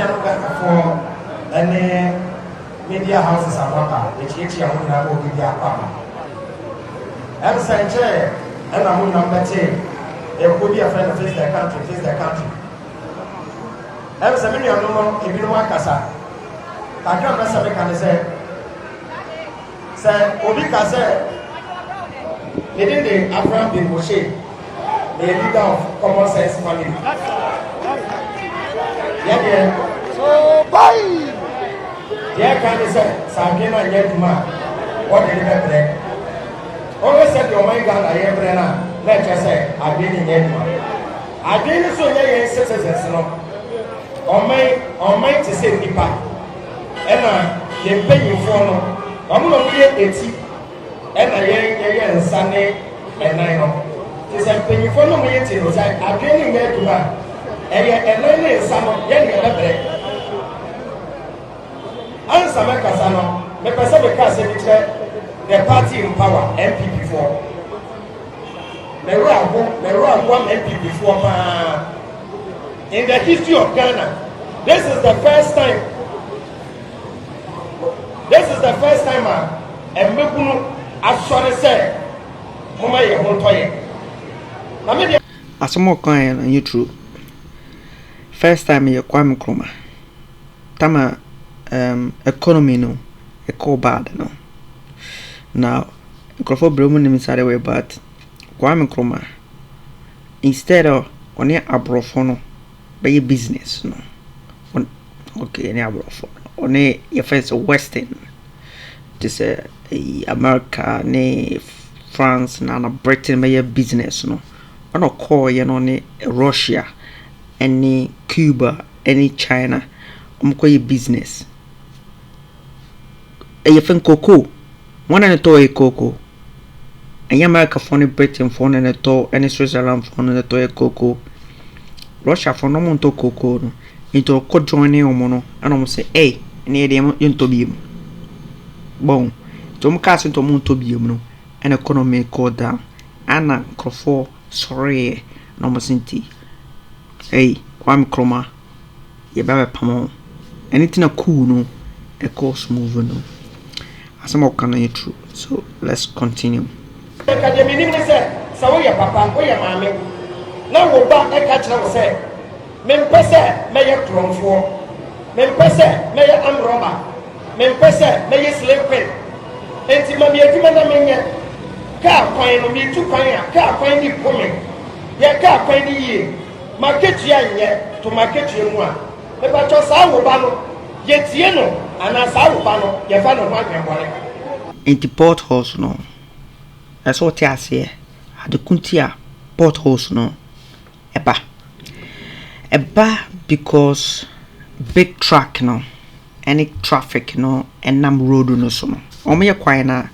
me for any media houses and water, which each young woman will be their partner. I'm saying, and I'm number 10. There could be a friend face their country, face their country. I'm saying, you know, if you know what Casa, I can't mess up and say, Obika said, within the Avraham Ben Moshe, the leader of common sense family. Yeah. So, bye. Yeah, can you say, Sabina Yeduma, what did you have? Always said your mind got a year. Let's just say, I've been in Yeduma. I've been so many citizens, on my to say, Nipa, and you pay you for. I'm going to get 80 and a year and Sunday and 9. It's a penny for no meeting. I'm getting there to her. And then some getting a better. Answer my Casano, the Pacific Castle, the party in power, MP before. There were one MP before. In the history of Ghana, this is the first time. This is the first time and Mekunu actually said, Mama, you won't toy. As a more kind and you true. First time you Kwame Nkrumah. Tama economy no, a call bad no. Now, Crawford Broman inside away, but Kwame Nkrumah instead of on your abrofono by your business no. Okay, any abrofono. On your first Western, this America, ne France, na Britain, by business, no. On a call, you know, Russia, any Cuba, any China, your business. You think cocoa, one and a toy cocoa. And America for Britain for and a toy, any Switzerland for and a toy cocoa. Russia for no monto cocoa, into a co joining or mono, and almost say, hey. Near the Yuntobium. Bon, Tom Castle to Montobium, an economy called down. Anna Crawford, sorry, no more sinti. Hey, Kwame Nkrumah, ye better pamon. Anything a cool no, a course move no. As I'm not true, so let's continue. Academy said, so your papa, or your mammy. Now we'll back a catch now say, Men Pessa, Mayor Cron for. Men pese me am robber. Men pese me slave queen. Enti ma me adwuma na menye. Ka kwan no me tu kwan a ka kwan ni pomen. Ye ka kwan ni yie. Market ya nye to market ye mu a. Me ba cho sa wo ba no. Ye tie no ana sa wo ba no ye fa no ho adwenbore. Enti port house no. Eso ti ase. Ade kuntia port house no. Eba because big truck no any traffic no and nam road no so no omo ye kwan na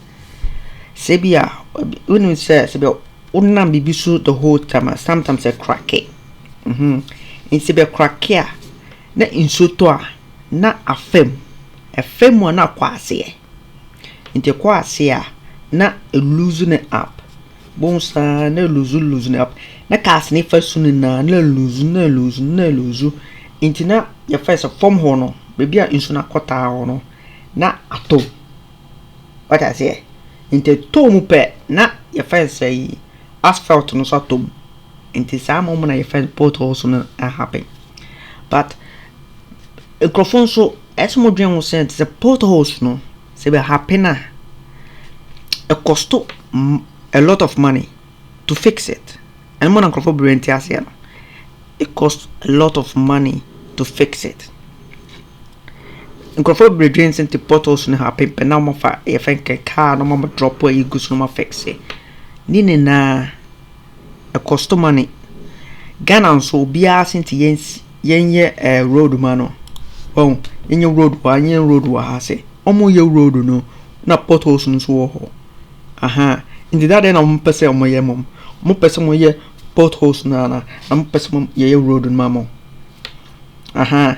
sebia unu say sebia unam bibisu the whole time sometimes a crack in sebia crack ya na insoto a na afem na kwase inte kwase a na lose ne up bonsa na lose ne up na kas ne fasunu na lose intina your first form hono baby a insuna kota hono na atom what I say inte tomu pe na your first say asphalt no so atom inte some moment na your first potholes no happen but a microphone so as mo dwen wo say the potholes no say be happen na it cost a lot of money to fix it and mo na microphone brenti ase no it costs a lot of money to fix it. Microphone drains into potholes no happen, but now more if I car no more drop where you go so no fix it. Nini na a cost money. Ghana so be asking to yenye road mano. Oh, in your road wa hase. Omo ye road no na potholes no so ho. Aha. Into that then I'm person on my mom. Mo person mo ye potholes na I'm person ye road mamo. Aha.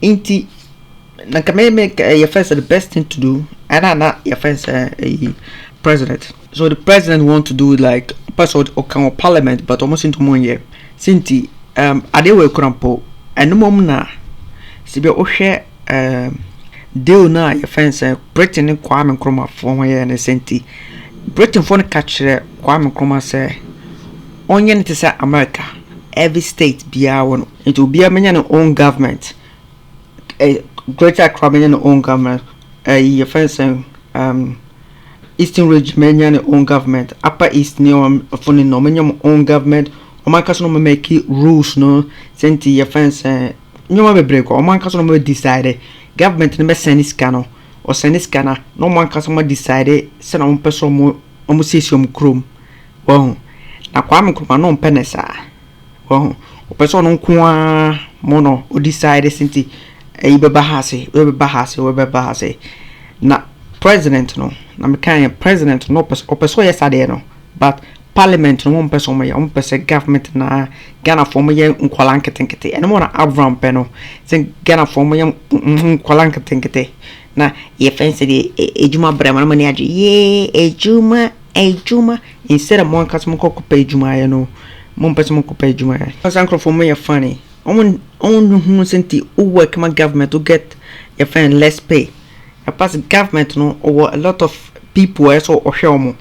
Inti na kama make your first the best thing to do and not your first president. So the president want to do like person or parliament but almost into 1 year. Sinti adewe krampo and mom na Sibe ohwe deal na your fence Britain Kwame Nkrumah for here and senti Britain for catch Kwame Nkrumah say onye to say America every state bia one it will be a man own government greater Accra own government your fence Eastern Region own government Upper East new for no own government o man kaso no make rules no senti your fence nyoma bebreko o man kaso no decide government no be send scanner or send scanner no man kaso mo decide se na mo person mo sesi om krom wo na Kwame Nkrumah no penesa wo o person no kwa mo no o decide senti e be bahase na president no na me kan president no o person yesade no but parliament no one person government na Ghana form ye nkwala nketenkete ene mo na Avraham Ben no say Ghana form ye nkwala nketenkete na ye fence de ejuma brema no ne age ye ejuma instead of mo nkaso mo kokopa ejuma ye no mo person mo kokopa ejuma ye sankro form ye funny on who senti who work my government to get your friend less pay a pass government no or a lot of people so or show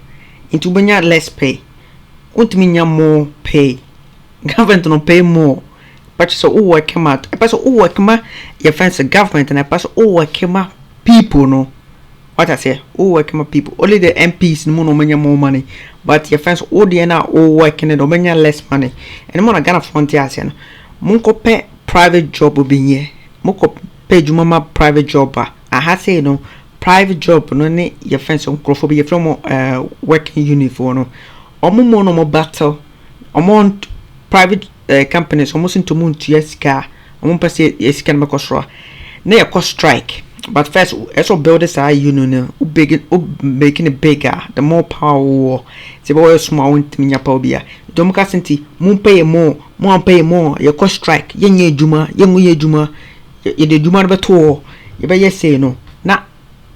into benya less pay untiminya more pay government no pay more but so who work come out a pass who work ma your friends government and a pass who work ma people no what I say who work ma people only the MPs no menya more money but your friends all the na all working no menya less money and mo na Ghana frontier say no Munko pay private job obinye munko pay juma private job I say no private job no ne your friends on crofo be from working uniform no omo no mo battle omo private companies almost into moon to yeska omo pese yeska na makosro na ya cost strike but first eso builders are union making it bigger the more power se bo small won't minya pa obia dom ka senti mun pay more ye cost strike ye nye ejuma ye de ejuma no beto ye be ye say no na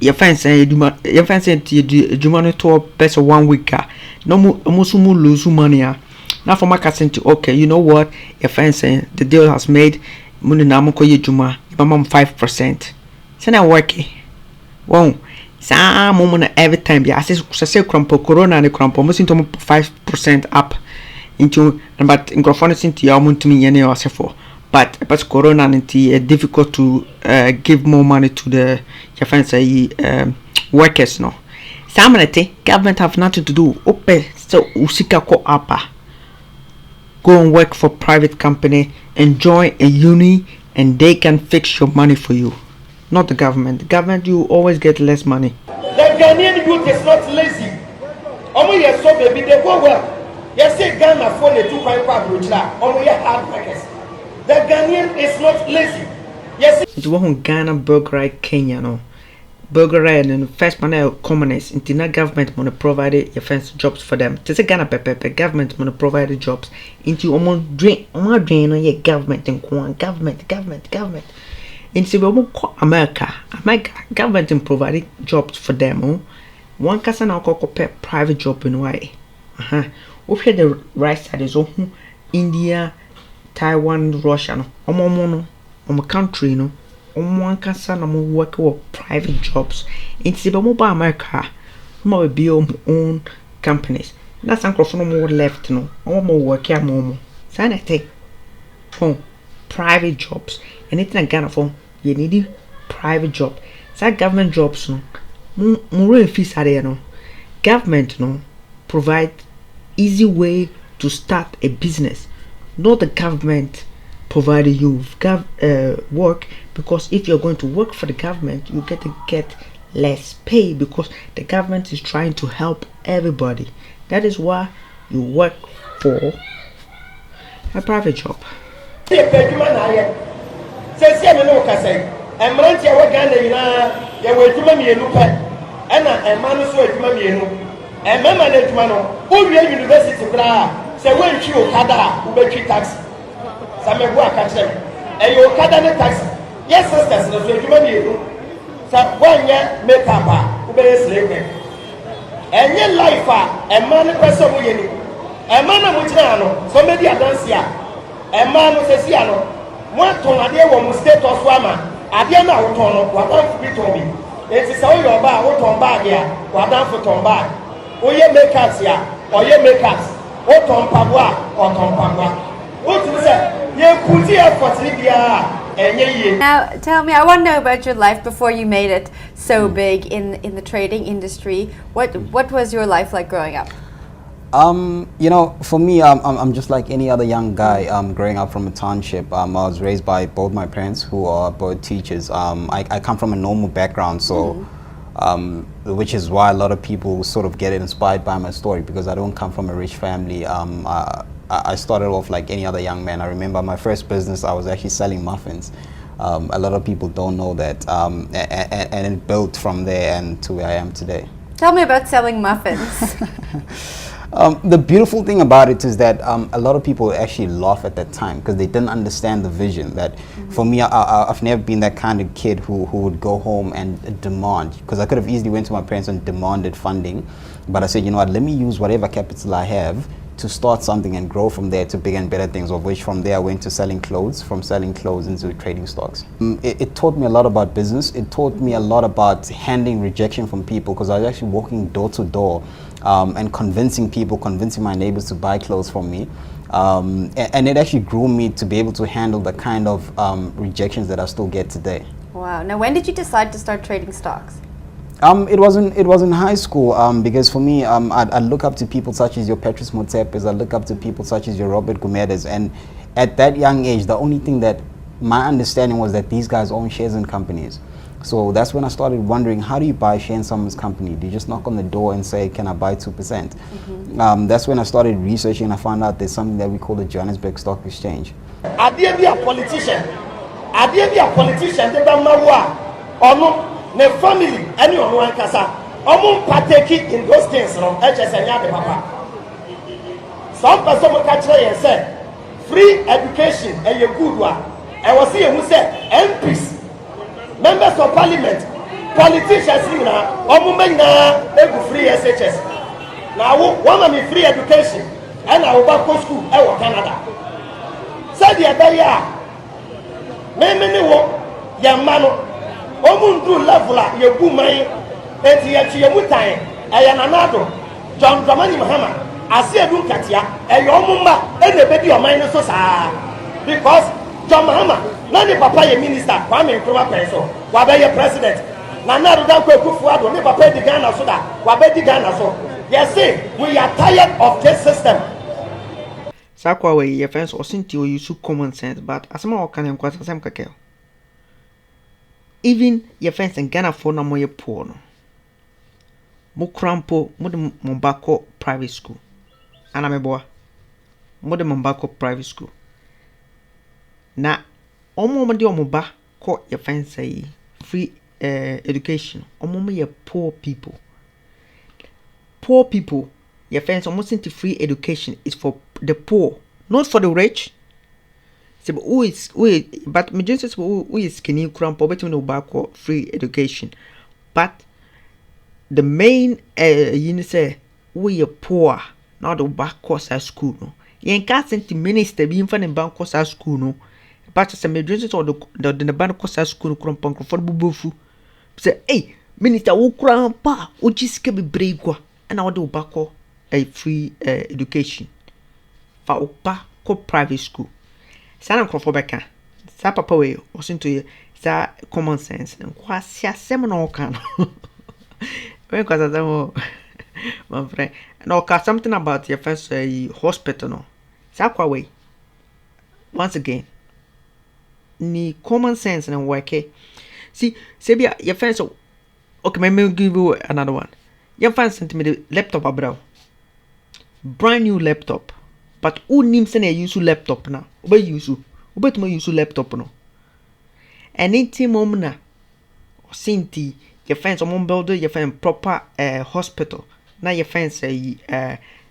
ye fence ejuma ye fence ejuma no to best 1 week no mo sumu lose money na for market senti okay you know what ye fence the deal has made mun na mo ko ye ejuma ye mam 5% Sena working. Wow. Sa moment every time I say crumple corona and crumple almost into 5% up into but in graphonis into your to me any or for but corona and difficult to give more money to the your friends workers no. Samanete government have nothing to do. Ope so usika ko apa. Go and work for private company, enjoy a uni and they can fix your money for you. Not the government. The government, you always get less money. The Ghanaian youth is not lazy. Omo ye so baby they go well. Yes, say Ghana for the 2.5 rujla. Omo ye hard workers. The Ghanaian is not lazy. Yes. It wasn't Ghana, Burger Kenya no. Burger and first panel communists. Intina government money provided your first jobs for them. To say Ghana pepe government money provided jobs. Into omo drain on your government and government. In America government providing jobs for them. One person now pay private job in way. We the right side is India, Taiwan, Russia. No, country no. One person now work with private jobs. In America, more be own companies. That's uncle for no more left no. More work here more. Sanity. Private jobs. Anything I Ghana for you need private job. So government jobs no more fees are there no. Government no provide easy way to start a business. Not the government providing you work because if you're going to work for the government you get less pay because the government is trying to help everybody. That is why you work for a private job. Say me no ka say emrante ya Ghana yina ya wadwuma mienu pe ena ema no so wadwuma mienu emema na adwuma no owie university bra say wantwi okada ubetwi tax sa me go aka kire e okada ne tax yes sisters no so adwuma mienu sa wanya make up ubeye slave enye life ema ne person mo yeni ema na mo kira no so me di adanse ema no sesi ano One ton adeɛ wɔ mo state of Swama. Adeɛ na wotɔn no wadanfo bi tɔn bi. Eti sɛ woyɛ ɔbaa wotɔn bag a wadanfo tɔn bag. Woyɛ makeups a ɔyɛ makeups. Wotɔn mpaboa a ɔtɔn mpaboa. Wotumi sɛ yɛ kuti effort ni biara ɛnyɛ yie. Now tell me, I want to know about your life before you made it so big in the trading industry. What was your life like growing up? You know, for me, I'm just like any other young guy growing up from a township. I was raised by both my parents, who are both teachers. I come from a normal background, so which is why a lot of people sort of get inspired by my story, because I don't come from a rich family. I started off like any other young man. I remember my first business, I was actually selling muffins. A lot of people don't know that, and it built from there and to where I am today. Tell me about selling muffins. The beautiful thing about it is that a lot of people actually laugh at that time because they didn't understand the vision. That for me, I've never been that kind of kid who would go home and demand, because I could have easily went to my parents and demanded funding, but I said, you know what, let me use whatever capital I have to start something and grow from there to bigger and better things, of which from there I went to selling clothes, from selling clothes into trading stocks. It taught me a lot about business. It taught me a lot about handling rejection from people, because I was actually walking door to door and convincing people, convincing my neighbors to buy clothes from me. And it actually grew me to be able to handle the kind of rejections that I still get today. Wow. Now, when did you decide to start trading stocks? It was in high school, because for me, I look up to people such as your Petrus Motsepes, I look up to people such as your Robert Gumedes, and at that young age, the only thing that my understanding was that these guys own shares in companies. So that's when I started wondering, how do you buy a share in someone's company? Do you just knock on the door and say, can I buy 2%? That's when I started researching, and I found out there's something that we call the Johannesburg Stock Exchange. I dare be a politician. They don't know what or no. Ne family, anyone one kasa, omun partake in those things from HSN the papa. Some person will catch and say, free education and a good one. I was here who said MPs, members of parliament, politicians, free SHS. Now, one of me free education, and I will back to school, I will Canada. Said the other year, many young man. Omundu level ye gu man enti ye tue mutan eye nanado John Dramani Mahama ase edu katia eye omumba e na bedi oman no so saa, because John Mahama na ni papa ye minister Kwame Nkrumah penso wa be ye president na nado dan akufo-addo ni papa di Ghana so da wa be di Ghana so. Yes, say we are tired of this system. Sakwa we your friends or sinti o use common sense, but asema o kan enkwasa asem keke. Even your friends in Ghana for no more poor no. Mo crampo mo de Mombako private school. Ana meboa. Mo de Mombako private school. Na omo mo de omo ba ko your friends say free education. Omo mo ye poor people. Poor people, your friends almost into free education is for the poor, not for the rich. So but majority who is skinny cramp or no back free education. But the main you say we are poor, not the back course at school. No, you can't send the minister being from the bank course at school. No, but some majority or the bank course at school cramp for bufu. Say, hey, minister, who crampa, who just can be brave, and I do back a free education for back private school. Sana Crawford Sa papa way or to you sa common sense and quasi a seminal can. Because I don't my friend. No, something about your first hospital. No, Sakwa way. Once again, ni common sense and work. See, Sabia, your friends. Okay, me give you another one. Your friends sent me the laptop, bro. Brand new laptop. But who names and use laptop now? Where use you? But more use laptop no. And anything moment Sinti, your friends or mom builder, your friend proper hospital. Now your friends say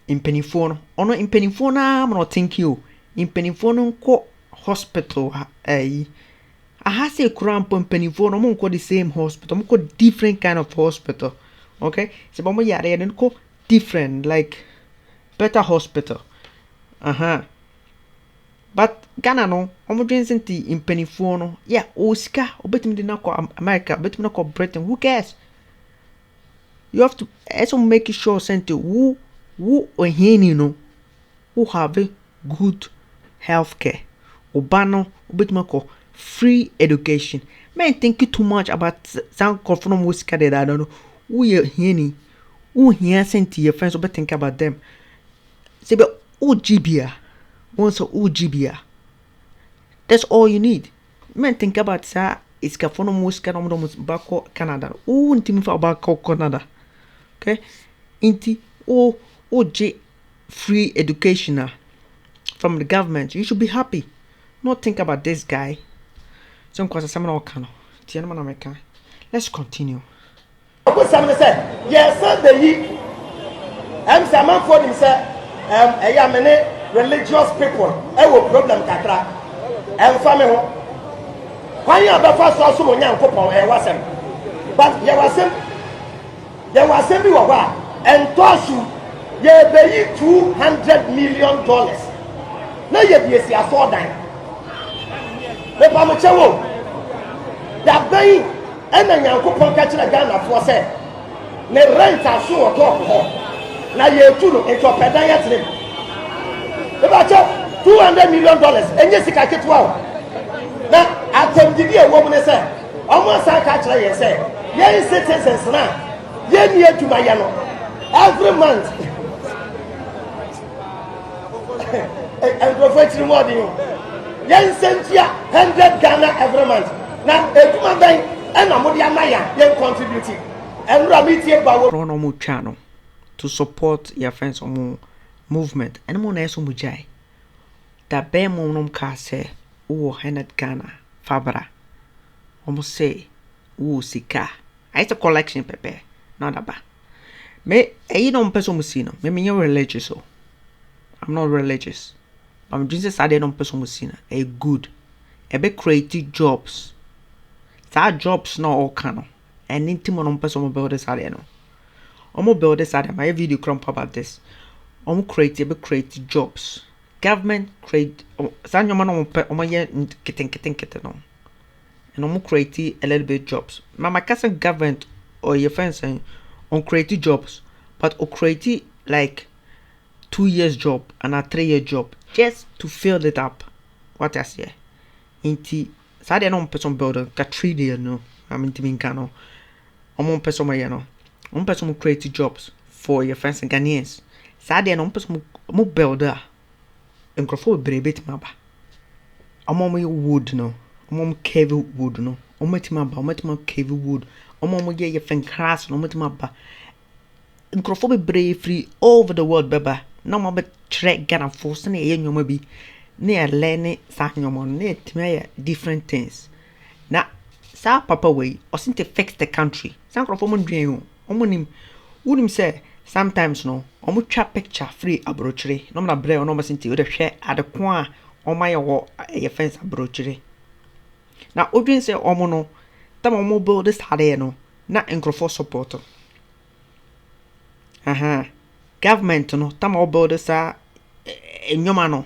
in Pennyphone. Or not in Pennyphone, I'm not thank you. In Pennyphone co hospital I have say cramp on Pennyphone, I'm call the same hospital, I'm call different kind of hospital. Okay? So but yeah, they don't call different, like better hospital. But Ghana no, omo dwens nti impenifo no, yeah, o sika, obetimi de na ko America, obetimi na ko Britain, who cares? You have to also make sure sente who ohini no, who have a good healthcare. Obano, obetimi ko free education. Men think too much about some confirm musika de that no. Who ohini, who here sente your friends obet think about them. Say be GBA. Once GBA. That's all you need. Men think about sa it's kafono muska no bako Canada. Oh, intimi fa bako Canada. Okay? Inti J free education from the government. You should be happy. Not think about this guy. Some kwasa samana okano. Tiana mana meka. Let's continue. Someone said, yes, sir, the he. I'm Saman for him, sir. Many religious people. I will problem kakra. Family. Why you have first also on young couple? But there was some people and toss you, ye pay $200 million. Now you be a afford that. The Pamuchawo, that bay and then young couple catching a gun for say, ne rent a shoe or talk home. Now you two into a pedayat. About $200 million, and yes, I get wow. Now, I tell you, a woman say, almost I catch her, say, yes, citizens now, yes, near to my yano. Every month, and professional more than you. Yes, send you 100 Ghana every month. Now, if you are and I'm Maya, then contributing. And Ramiti about Pronomo channel to support your friends on movement. And I'm on Esomujai. That bear monum car say, oh, Hennet Ghana, Fabra. Almost say, oh, Sika. It's a collection, Pepe. Not a ba. Me, you don't person musino. Maybe you're religious, so I'm not religious. I'm just I don't person musina. A good, a bit creative jobs. That jobs not all canon. And intimate on person build this area. I'm gonna build this area. My video crump about this. I'm creative jobs. Government create san your man on kitten no. And I'm create a little bit jobs. My cousin government or your friends on create jobs, but or create like 2 years job and a 3-year job just to fill it up. What I say? Inti sa no person builder ka 3 year no. I'm into Minkano. I'm person my no. Person create jobs for your friends and Ghanaians. Sa no person mo builder. Nkrofo brebet maba. Omo wood no. Omo cave wood no. Omo cave wood. Omo ye fen class no maba. Nkrofo be free over the world baba. No mo be trek Ghana force na ye nyoma bi. Na ya learn sa nyoma na timi different things. Na sa papa way osinte fix the country. Sa nkrofo mo dwen ho. Omo nim wonim say sometimes no omo twa picture free abrochire no na bre no masinti o de hwe adeko a omo ye wo ye fence abrochire na odwen say omo no tam omo build this hade no na nkrofo support government no tam omo build this enyoma no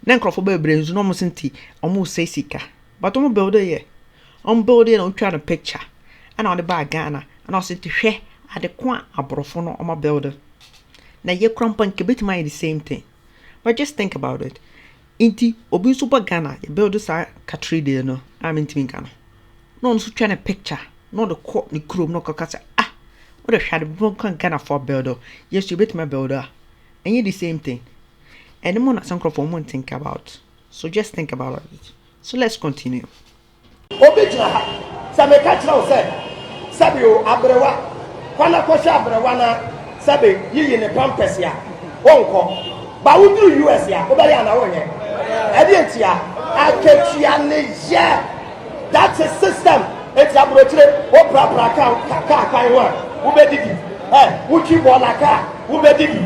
na nkrofo be bre nzu no masinti omo say sika but omo build ye omo build ye no twa na picture ana on the bag Ghana ana osinti hwe adekwa abrofo no oma builder na ye krampan kebet my the same thing but just think about it inti obi super Ghana ye build sa katri de no am intimi Ghana no so twa na picture no the court ni krom no kakasa what a shadow bon kan Ghana for builder yes you bet my builder and you the same thing and the more that some won't think about so just think about it so let's continue obi jina ha sa me ka tira o se sabio abrewa kwana kosha abrewana sabe yiyi ne pampers ya wonko ba wuduru US ya obere ya na wonye edi entia aketua ne ye that's a system eti abrochire o prapra ka kan wa ubedidi wuchi bola ka ubedidi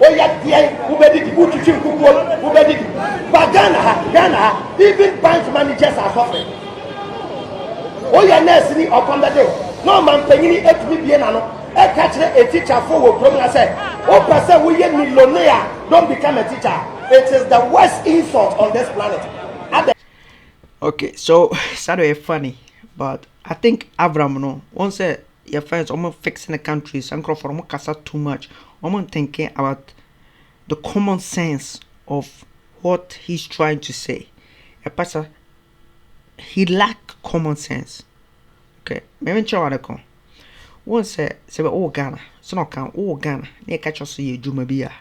o ya die ubedidi wuchi nkukuo ubedidi ba Ghana even bank managers are suffering o ya nurse ni okombe no man panyini etumi bie na no e ka kire a teacher for wo program say o person we ye millionaire don't become a teacher It is the worst insult on this planet. Okay, so Saturday funny, but I think Avraham no once your friends almost fixing the countries and for almost casa too much. Almost thinking about the common sense of what he's trying to say. A pastor, he lack common sense. Okay, maybe try what I come. One say oh Ghana, so no can oh Ghana. Near catch us ye Jumabia.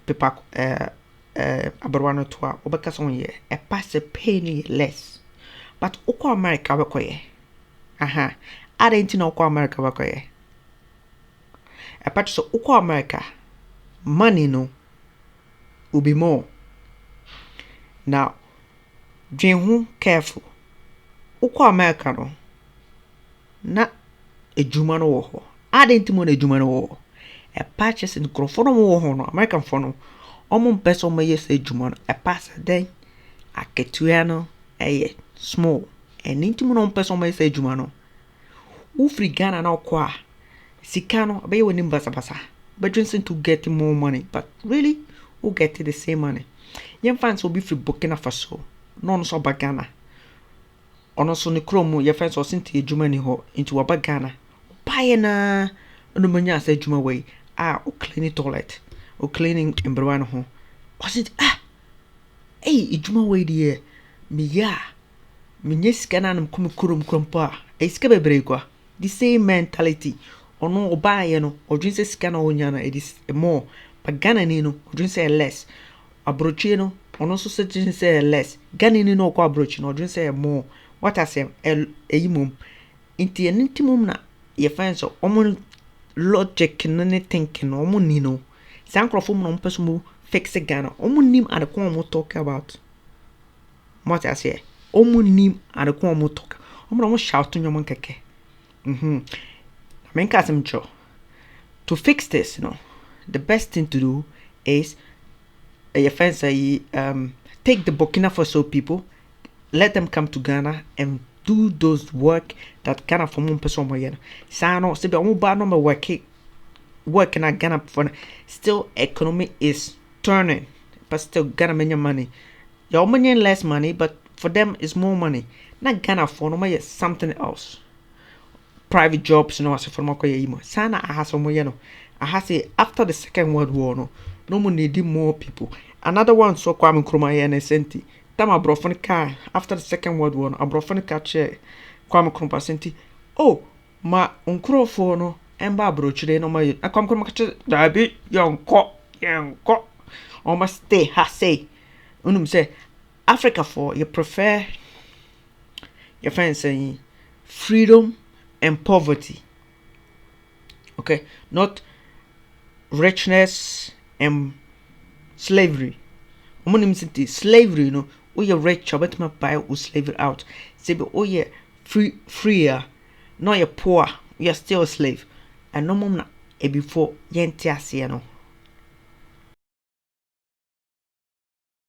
Pepa abarwano toa obeka so ye a pass a penny less. But oko America wakoye. Aha. I didn't know oko America wakoye. A patch so oko America. Money no will be more. Now, dream careful. Oko America no. Na ejuma no wo. I didn't know ejuma no wo. A patches in Crawford wo no American for no. Omo person may yes ejuma no. A pass then a ketuano a small. And intimate person may say ejuma no. Ufri Ghana na kwa. Sikano be wenim basa basa. But just to get more money, but really, who get the same money? Young fans will be free Burkina Faso, non so Ghana. On also the chromo, your fans or sent to Germany ho into a Ghana. Payana, no mania said Juma way, o cleaning toilet, o cleaning in Bruano ho. Was it hey, Juma way dear, me ya, me yes cananum cum crumpa, a scabe breakwa, the same mentality. Ono oba ye no odwin se sika na onya na it is more but Ghana ni no odwin se less abrochi no ono so se odwin se less Ghana ni no kwa abrochi no odwin se more what I say eyimum inti entimum na ye find so omo logic no ne thinking omo ni no sankrofo no mpeso mu fix Ghana omo nim at the omo talk about what I say omo nim at the omo talk omo shout to nyom keke to fix this, the best thing to do is take the Burkina Faso people, let them come to Ghana and do those work that Ghana for one person more yen. Sano se be omo ba no work in Ghana for still economy is turning, but still Ghana many money. Your money less money, but for them is more money. Not Ghana for no something else. Private jobs no as for mako yimo sana ahaso mo ye no ahase after the Second World War no mo need more people. Another one so Kwame Nkrumah ye na senti tam abrofon ka after the Second World War no abrofon ka che Kwame Nkrumah senti oh ma nkrofo no emba abrochire no ma Kwame Nkrumah ka che dabi yenko o ma stay ha say unum say Africa for you prefer your friends saying freedom and poverty. Okay, not richness and slavery. Slavery, we are rich, but my buy slavery out. Say, but oh yeah, freer, no you're poor, you're still a slave. And no mom before yentiasiano.